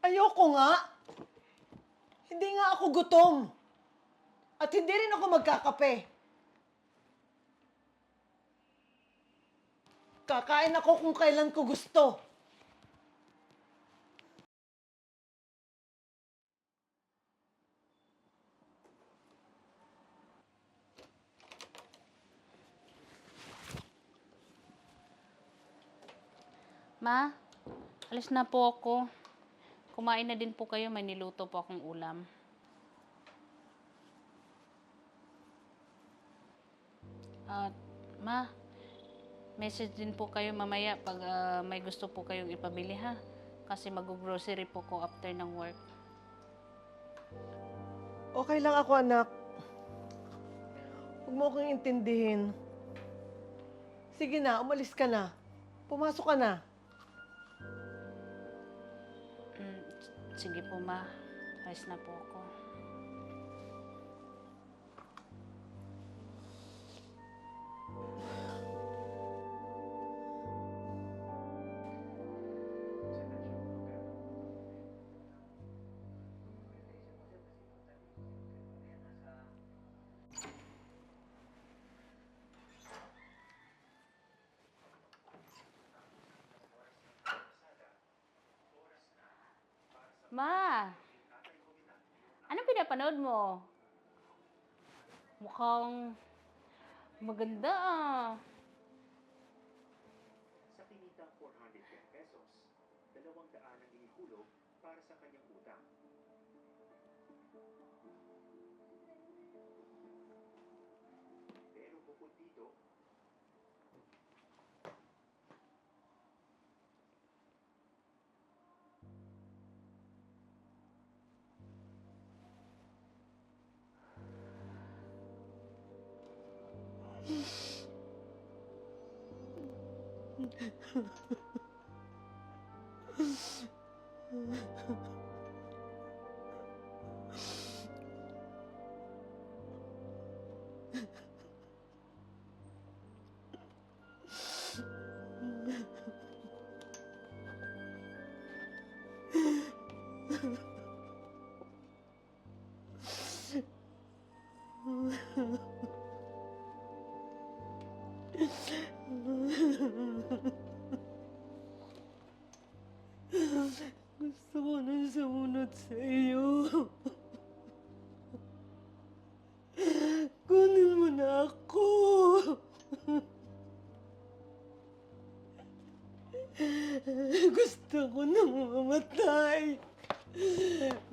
Ayoko nga. Hindi nga ako gutom. At hindi rin ako magkakape. Kakain ako kung kailan ko gusto. Ma, alis na po ako. Kumain na din po kayo, may niluto po akong ulam. At, ma, message din po kayo mamaya pag may gusto po kayong ipabili ha. Kasi mag-grocery po ko after ng work. Okay lang ako, anak. Huwag mo akong intindihin. Sige na, umalis ka na. Pumasok ka na. Sige po ma, alis na po ako. Ma, anong pinapanood mo? Mukhang maganda ah. Sa kinitang 410 pesos, 200 ang inihulog para sa kanyang utang. Pero bukod dito, Gusto ko nang sumunod sa iyo. Kunin mo na ako. Gusto ko nang mamatay.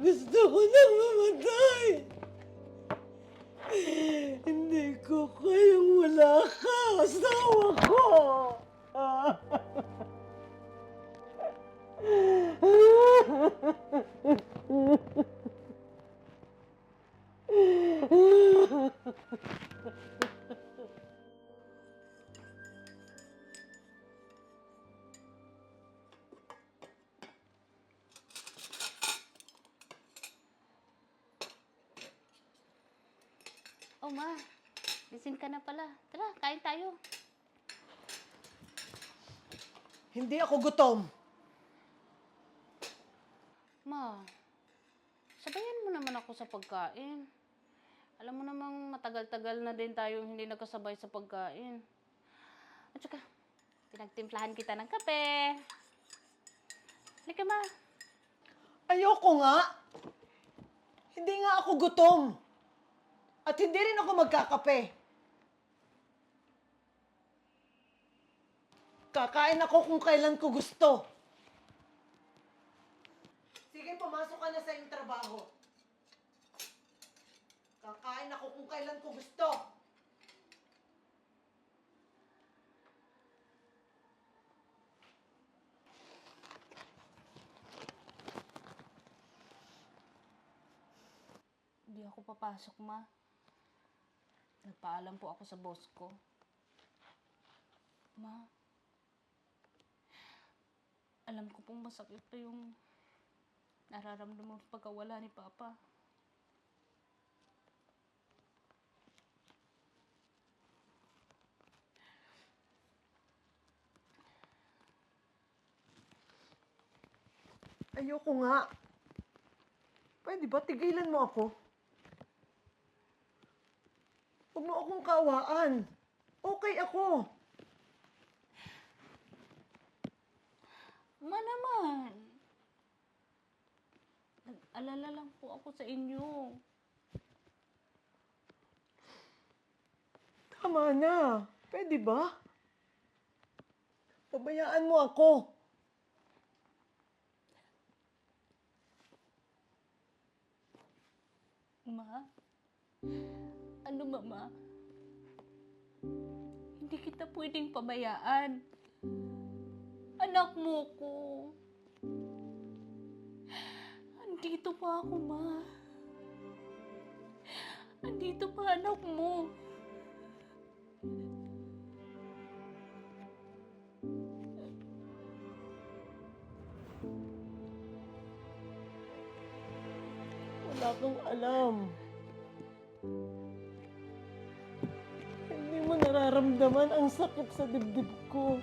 Gusto ko nang mamatay. Hindi ko kayang wala ka, asawa ko. Oh ma, gising ka na pala. Tara, kain tayo. Hindi ako gutom. Ma, sabayan mo naman ako sa pagkain. Alam mo namang matagal-tagal na din tayong hindi nagkasabay sa pagkain. At saka, pinagtimplahan kita ng kape. Halika ma. Ayoko nga. Hindi nga ako gutom. At hindi rin ako magkakape. Kakain ako kung kailan ko gusto. Sige, pumasok ka na sa iyong trabaho. Kakain ako kung kailan ko gusto. Hindi ako papasok ma. Nagpaalam po ako sa boss ko. Ma, alam ko pong masakit pa yung nararamdaman sa pagkawala ni Papa. Ayoko nga. Pwede ba tigilan mo ako? Huwag mo akong kaawaan. Okay ako. Ma naman. Nag-alala lang po ako sa inyo. Tama na. Pwede ba? Pabayaan mo ako. Ma? Ano ba, Ma? Hindi kita pwedeng pabayaan. Anak mo ko. Andito pa ako, Ma. Andito pa anak mo. Wala kang alam. Hindi mo nararamdaman ang sakit sa dibdib ko.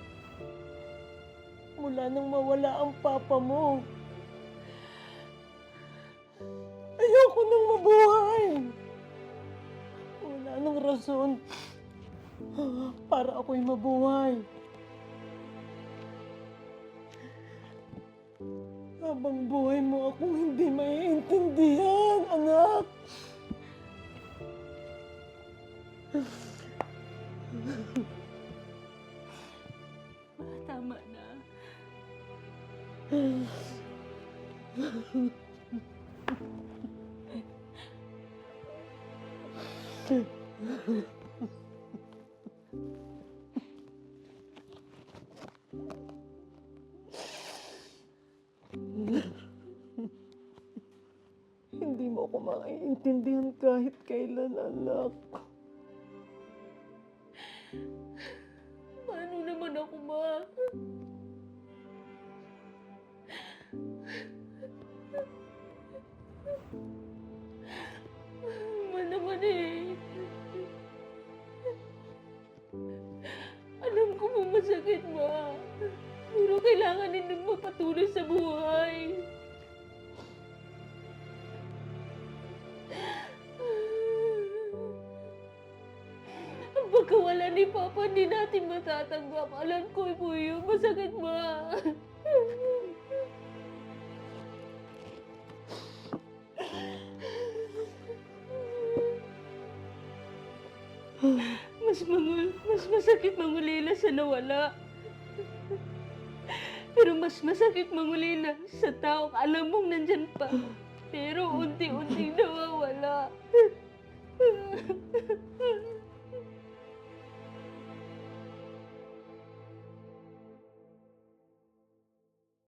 Mula nang mawala ang papa mo. Ayoko nang mabuhay. Wala nang rason para ako'y mabuhay. Habang buhay mo akong hindi maiintindihan, anak. Ma, tama na. Hindi mo ako maiintindihan kahit kailan, anak. Paano naman ako, Ma? Ma naman eh. Alam ko mo masakit, Ma. Pero kailangan din magpatuloy sa buhay. Ang pagkawala ni Papa, hindi natin matatanggap. Alam ko po yun. Masakit, Ma. Mas masakit mangulila sa nawala. Pero mas masakit mangulila sa taong alam mong nandyan pa. Pero unti-unti